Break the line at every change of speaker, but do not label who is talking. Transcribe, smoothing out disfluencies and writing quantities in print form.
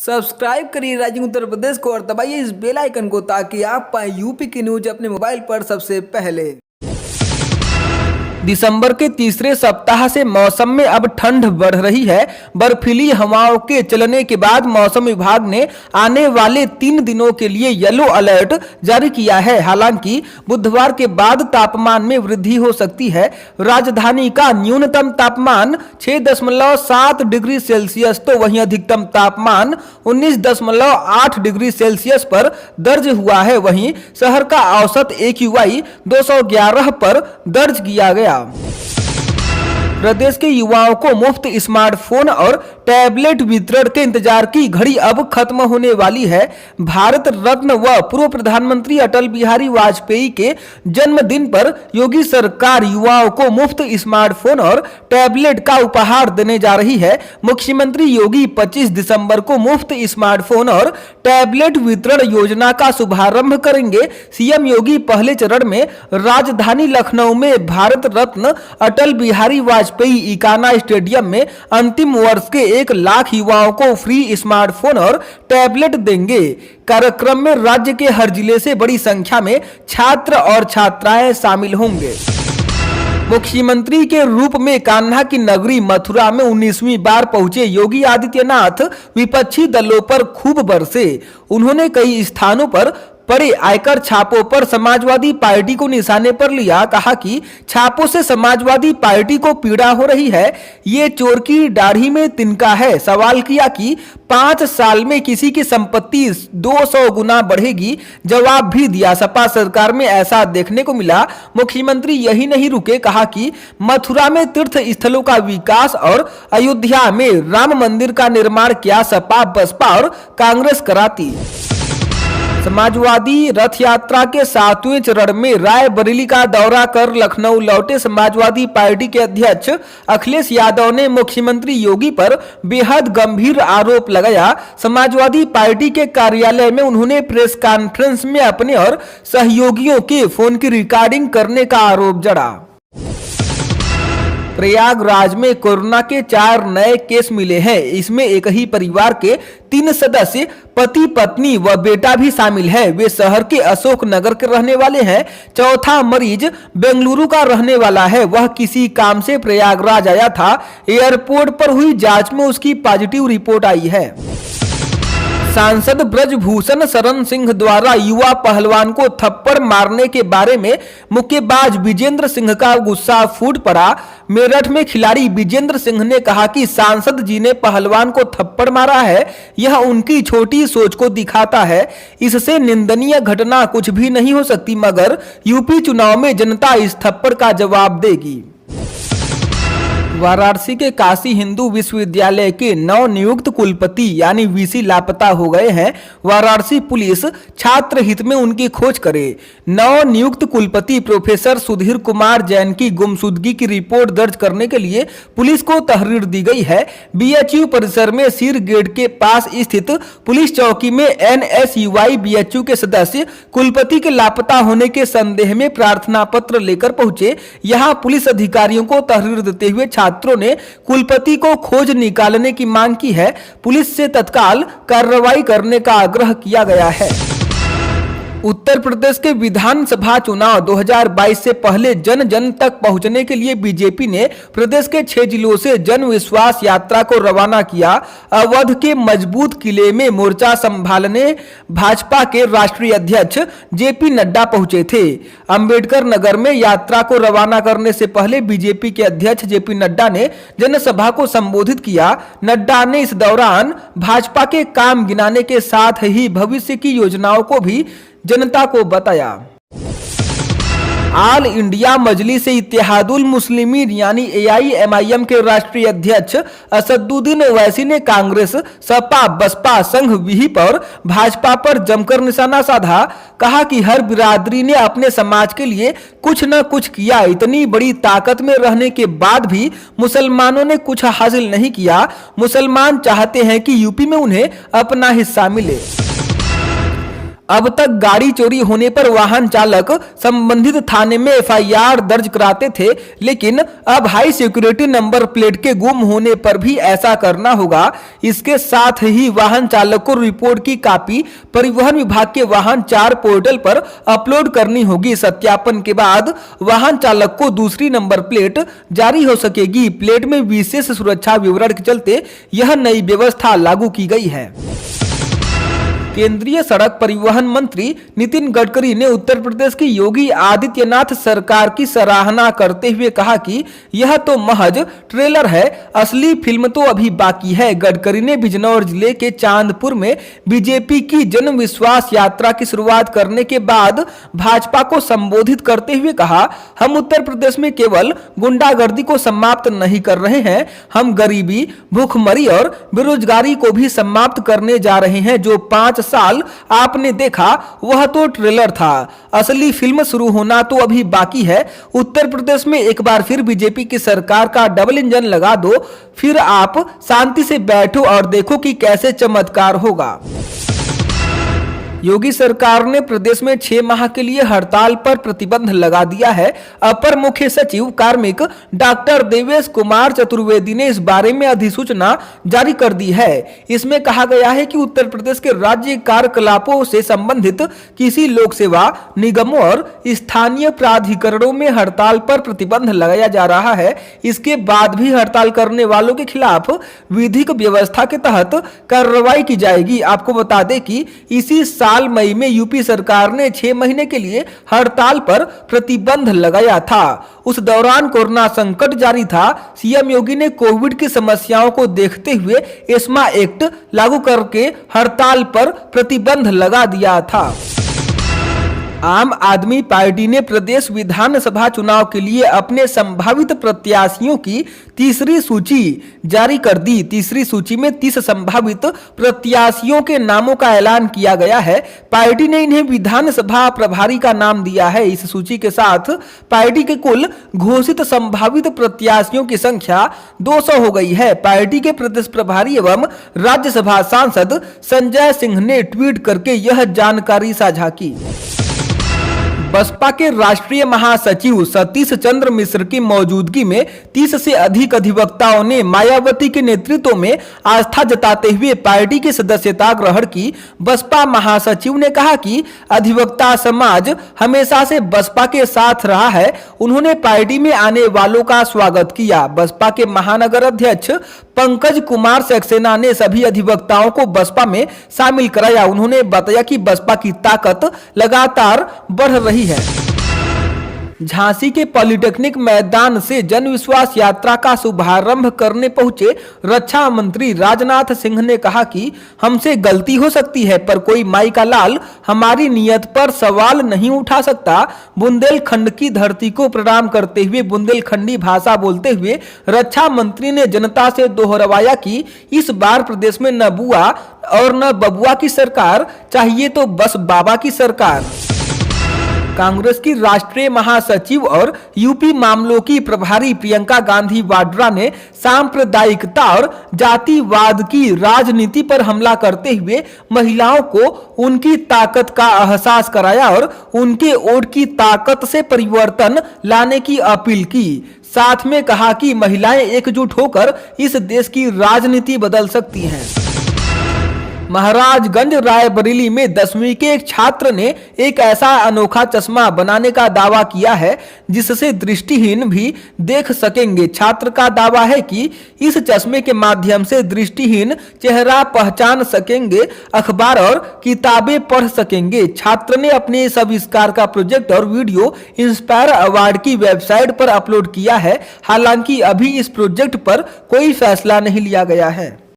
Subscribe करिए rising Uttar Pradesh को और दबाइए इस बेल आइकन को ताकि आप पाए यूपी की न्यूज अपने मोबाइल पर सबसे पहले। दिसंबर के तीसरे सप्ताह से मौसम में अब ठंड बढ़ रही है। बर्फीली हवाओं के चलने के बाद मौसम विभाग ने आने वाले 3 दिनों के लिए येलो अलर्ट जारी किया है। हालांकि बुधवार के बाद तापमान में वृद्धि हो सकती है। राजधानी का न्यूनतम तापमान 6.7 डिग्री सेल्सियस तो वहीं अधिकतम तापमान 19.8 डिग्री सेल्सियस पर दर्ज हुआ है। वहीं शहर का औसत AQI 211 पर दर्ज किया गया। प्रदेश के युवाओं को मुफ्त स्मार्टफोन और टैबलेट वितरण के इंतजार की घड़ी अब खत्म होने वाली है। भारत रत्न व पूर्व प्रधानमंत्री अटल बिहारी वाजपेयी के जन्मदिन पर योगी सरकार युवाओं को मुफ्त स्मार्टफोन और टैबलेट का उपहार देने जा रही है। मुख्यमंत्री योगी 25 दिसंबर को मुफ्त स्मार्टफोन और टैबलेट वितरण योजना का शुभारंभ करेंगे। सीएम योगी पहले चरण में राजधानी लखनऊ में भारत रत्न अटल बिहारी वाजपेयी इकाना स्टेडियम में अंतिम वर्ष के 1 लाख युवाओं को फ्री स्मार्टफोन और टैबलेट देंगे। कार्यक्रम में राज्य के हर जिले से बड़ी संख्या में छात्र और छात्राएं शामिल होंगे। मुख्यमंत्री के रूप में कान्हा की नगरी मथुरा में 19वीं बार पहुंचे योगी आदित्यनाथ विपक्षी दलों पर खूब बरसे। उन्होंने कई स्थानों पर पड़े आयकर छापों पर समाजवादी पार्टी को निशाने पर लिया। कहा कि छापों से समाजवादी पार्टी को पीड़ा हो रही है, ये चोर की दाढ़ी में तिनका है। सवाल किया कि 5 साल में किसी की संपत्ति 200 गुना बढ़ेगी, जवाब भी दिया। सपा सरकार में ऐसा देखने को मिला। मुख्यमंत्री यही नहीं रुके, कहा कि मथुरा में तीर्थ स्थलों का विकास और अयोध्या में राम मंदिर का निर्माण क्या सपा बसपा और कांग्रेस कराती। समाजवादी रथ यात्रा के 7वें चरण में रायबरेली का दौरा कर लखनऊ लौटे समाजवादी पार्टी के अध्यक्ष अखिलेश यादव ने मुख्यमंत्री योगी पर बेहद गंभीर आरोप लगाया। समाजवादी पार्टी के कार्यालय में उन्होंने प्रेस कॉन्फ्रेंस में अपने और सहयोगियों के फोन की रिकॉर्डिंग करने का आरोप जड़ा। प्रयागराज में कोरोना के 4 नए केस मिले हैं। इसमें एक ही परिवार के 3 सदस्य पति पत्नी व बेटा भी शामिल है। वे शहर के अशोक नगर के रहने वाले हैं। चौथा मरीज बेंगलुरु का रहने वाला है। वह किसी काम से प्रयागराज आया था। एयरपोर्ट पर हुई जांच में उसकी पॉजिटिव रिपोर्ट आई है। सांसद ब्रजभूषण शरण सिंह द्वारा युवा पहलवान को थप्पड़ मारने के बारे में मुक्केबाज विजेंद्र सिंह का गुस्सा फूट पड़ा। मेरठ में खिलाड़ी विजेंद्र सिंह ने कहा कि सांसद जी ने पहलवान को थप्पड़ मारा है, यह उनकी छोटी सोच को दिखाता है। इससे निंदनीय घटना कुछ भी नहीं हो सकती, मगर यूपी चुनाव में जनता इस थप्पड़ का जवाब देगी। वाराणसी के काशी हिंदू विश्वविद्यालय के नवनियुक्त कुलपति यानी वीसी लापता हो गए हैं। वाराणसी पुलिस छात्र हित में उनकी खोज करे। नवनियुक्त कुलपति प्रोफेसर सुधीर कुमार जैन की गुमशुदगी की रिपोर्ट दर्ज करने के लिए पुलिस को तहरीर दी गई है। BHU परिसर में सीर गेट के पास स्थित पुलिस चौकी में NSUI BHU के सदस्य कुलपति के लापता होने के संदेह में प्रार्थना पत्र लेकर पहुंचे। यहाँ पुलिस अधिकारियों को तहरीर देते हुए छात्रों ने कुलपति को खोज निकालने की मांग की है। पुलिस से तत्काल कार्रवाई करने का आग्रह किया गया है। उत्तर प्रदेश के विधानसभा चुनाव 2022 से पहले जन जन तक पहुंचने के लिए बीजेपी ने प्रदेश के 6 जिलों से जन विश्वास यात्रा को रवाना किया। अवध के मजबूत किले में मोर्चा संभालने भाजपा के राष्ट्रीय अध्यक्ष JP नड्डा पहुंचे थे। अंबेडकर नगर में यात्रा को रवाना करने से पहले बीजेपी के अध्यक्ष JP नड्डा ने जनसभा को संबोधित किया। नड्डा ने इस दौरान भाजपा के काम गिनाने के साथ ही भविष्य की योजनाओं को भी जनता को बताया। ऑल इंडिया मजलिस इत्तेहादुल मुस्लिमीन यानी AIMIM के राष्ट्रीय अध्यक्ष असदुद्दीन ओवैसी ने कांग्रेस, सपा, बसपा, संघ विहिप और भाजपा पर जमकर निशाना साधा। कहा कि हर बिरादरी ने अपने समाज के लिए कुछ न कुछ किया। इतनी बड़ी ताकत में रहने के बाद भी मुसलमानों ने कुछ हासिल नहीं किया। मुसलमान चाहते हैं कि यूपी में उन्हें अपना हिस्सा मिले। अब तक गाड़ी चोरी होने पर वाहन चालक संबंधित थाने में एफआईआर दर्ज कराते थे, लेकिन अब हाई सिक्योरिटी नंबर प्लेट के गुम होने पर भी ऐसा करना होगा। इसके साथ ही वाहन चालक को रिपोर्ट की कॉपी परिवहन विभाग के वाहन 4 पोर्टल पर अपलोड करनी होगी। सत्यापन के बाद वाहन चालक को दूसरी नंबर प्लेट जारी हो सकेगी। प्लेट में विशेष सुरक्षा विवरण के चलते यह नई व्यवस्था लागू की गई है। केंद्रीय सड़क परिवहन मंत्री नितिन गडकरी ने उत्तर प्रदेश की योगी आदित्यनाथ सरकार की सराहना करते हुए कहा कि यह तो महज ट्रेलर है, असली फिल्म तो अभी बाकी है। गडकरी ने बिजनौर जिले के चांदपुर में बीजेपी की जन विश्वास यात्रा की शुरुआत करने के बाद भाजपा को संबोधित करते हुए कहा, हम उत्तर प्रदेश में केवल गुंडागर्दी को समाप्त नहीं कर रहे हैं, हम गरीबी, भूखमरी और बेरोजगारी को भी समाप्त करने जा रहे हैं। जो 5 साल आपने देखा वह तो ट्रेलर था, असली फिल्म शुरू होना तो अभी बाकी है। उत्तर प्रदेश में एक बार फिर बीजेपी की सरकार का डबल इंजन लगा दो, फिर आप शांति से बैठो और देखो कि कैसे चमत्कार होगा। योगी सरकार ने प्रदेश में 6 माह के लिए हड़ताल पर प्रतिबंध लगा दिया है। अपर मुख्य सचिव कार्मिक डॉक्टर देवेश कुमार चतुर्वेदी ने इस बारे में अधिसूचना जारी कर दी है। इसमें कहा गया है कि उत्तर प्रदेश के राज्य कार्यकलापों से संबंधित किसी लोक सेवा निगमों और स्थानीय प्राधिकरणों में हड़ताल पर प्रतिबंध लगाया जा रहा है। इसके बाद भी हड़ताल करने वालों के खिलाफ विधिक व्यवस्था के तहत कार्रवाई की जाएगी। आपको बता दें कि इसी साल मई में यूपी सरकार ने 6 महीने के लिए हड़ताल पर प्रतिबंध लगाया था। उस दौरान कोरोना संकट जारी था। सीएम योगी ने कोविड की समस्याओं को देखते हुए एस्मा एक्ट लागू करके हड़ताल पर प्रतिबंध लगा दिया था। आम आदमी पार्टी ने प्रदेश विधानसभा चुनाव के लिए अपने संभावित प्रत्याशियों की तीसरी सूची जारी कर दी। तीसरी सूची में 30 संभावित प्रत्याशियों के नामों का ऐलान किया गया है। पार्टी ने इन्हें विधानसभा प्रभारी का नाम दिया है। इस सूची के साथ पार्टी के कुल घोषित संभावित प्रत्याशियों की संख्या 200 हो गई है। पार्टी के प्रदेश प्रभारी एवं राज्यसभा सांसद संजय सिंह ने ट्वीट करके यह जानकारी साझा की। बसपा के राष्ट्रीय महासचिव सतीश चंद्र मिश्र की मौजूदगी में 30 से अधिक अधिवक्ताओं ने मायावती के नेतृत्व में आस्था जताते हुए पार्टी की सदस्यता ग्रहण की। बसपा महासचिव ने कहा कि अधिवक्ता समाज हमेशा से बसपा के साथ रहा है। उन्होंने पार्टी में आने वालों का स्वागत किया। बसपा के महानगर अध्यक्ष पंकज कुमार सक्सेना ने सभी अधिवक्ताओं को बसपा में शामिल कराया। उन्होंने बताया कि बसपा की ताकत लगातार बढ़ रही है। झांसी के पॉलिटेक्निक मैदान से जन विश्वास यात्रा का शुभारंभ करने पहुंचे रक्षा मंत्री राजनाथ सिंह ने कहा कि हमसे गलती हो सकती है, पर कोई माई का लाल हमारी नियत पर सवाल नहीं उठा सकता। बुंदेलखंड की धरती को प्रणाम करते हुए बुंदेलखंडी भाषा बोलते हुए रक्षा मंत्री ने जनता से दोहराया कि इस बार प्रदेश में न बुआ और न बबुआ की सरकार चाहिए, तो बस बाबा की सरकार। कांग्रेस की राष्ट्रीय महासचिव और यूपी मामलों की प्रभारी प्रियंका गांधी वाड्रा ने सांप्रदायिकता और जातिवाद की राजनीति पर हमला करते हुए महिलाओं को उनकी ताकत का एहसास कराया और उनके वोट की ताकत से परिवर्तन लाने की अपील की। साथ में कहा कि महिलाएं एकजुट होकर इस देश की राजनीति बदल सकती हैं। महाराजगंज रायबरेली में 10वीं के एक छात्र ने एक ऐसा अनोखा चश्मा बनाने का दावा किया है जिससे दृष्टिहीन भी देख सकेंगे। छात्र का दावा है कि इस चश्मे के माध्यम से दृष्टिहीन चेहरा पहचान सकेंगे, अखबार और किताबें पढ़ सकेंगे। छात्र ने अपने इस आविष्कार का प्रोजेक्ट और वीडियो इंस्पायर अवार्ड की वेबसाइट पर अपलोड किया है। हालांकि अभी इस प्रोजेक्ट पर कोई फैसला नहीं लिया गया है।